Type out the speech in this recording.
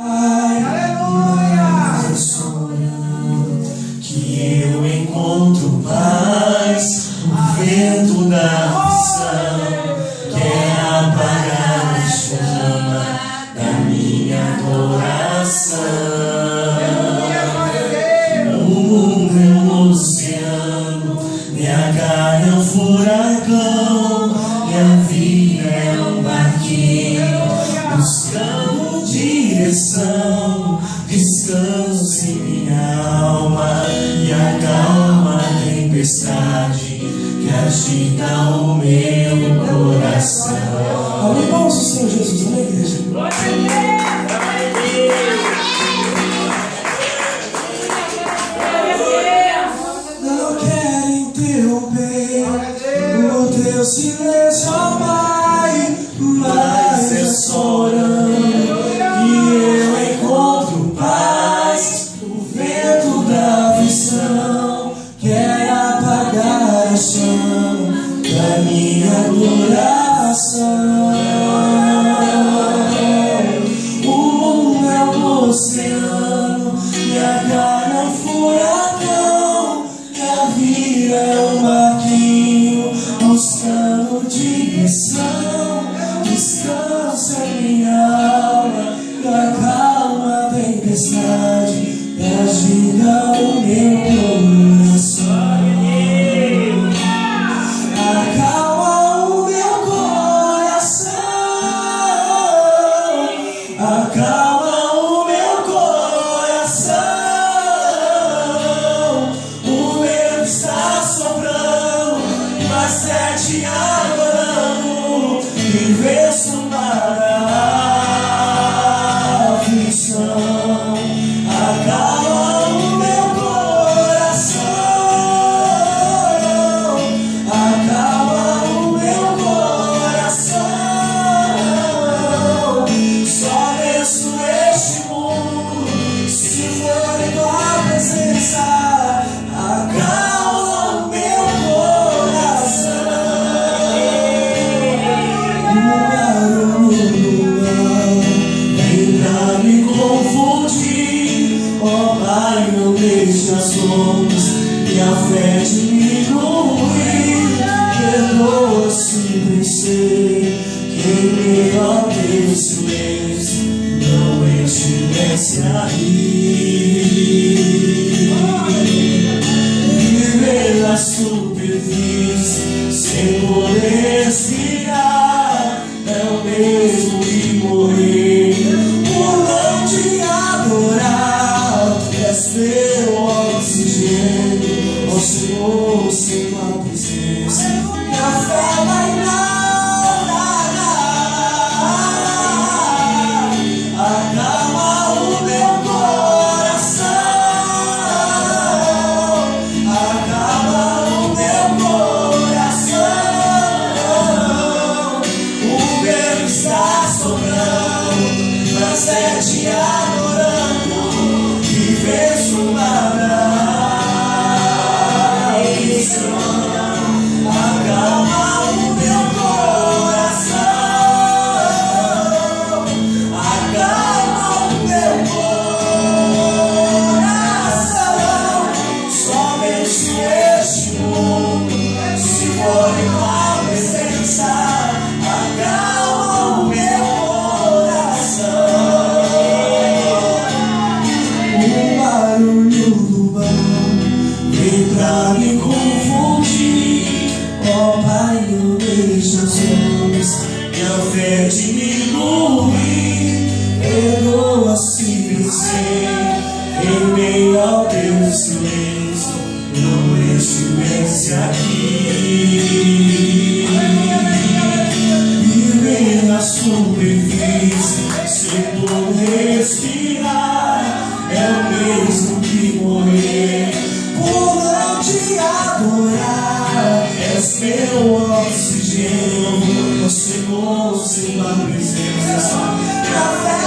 Aleluia! Sonhando que eu encontro paz, o vento da visão quer apagar a chama da minha adoração. O mundo é um oceano, minha carne é um furacão, minha vida é um barquinho buscando direção, descanso em minha alma e acalma a tempestade que agita o meu coração. Amém, vamos ao Senhor Jesus, amém, igreja? Não quero interromper o teu silêncio, ó Pai, mas é só orando que eu encontro paz. O vento da visão quer apagar a chama da minha adoração. O mundo é um oceano e a carne é um furacão, e a vida é um barquinho buscando direção. Descansa em minha alma e acalma a tempestade que agita o meu coração. Acalma o meu coração. Acalma o meu coração. O vento está soprando, mas é te adorando. Viver sumada aflição. Acalma o meu coração. Acalma o meu coração. Só venço este mundo se for em tua presença. Acalma o meu coração. O barulho do mar vem pra me confundir. Ó Pai, não deixe as ondas e a fé diminuir. Perdoa se pensei que em meio ao teu silêncio não estivesse aí. Viver na superfície sem poder respirar é o mesmo que morrer por não te adorar. És meu oxigênio, ó Senhor, sem tua presença minha fé vai naufragar. Acalma o meu coração. Acalma o meu coração. O vento está soprando, mas é te adorando. Viver sumada aflição. Acalma o meu coração. Acalma o meu coração. Só venço este mundo se for em tua presença. Acalma o meu coração. O barulho do mar vem pra me confundir. Ó Pai, não deixe as ondas e a fé diminuir. Perdoa se pensei em meio ao teu silêncio não estivesse aqui. Viver na superfície sem poder respirar é o mesmo que morrer por não te adorar. És meu oxigênio, ó Senhor, sem tua presença minha fé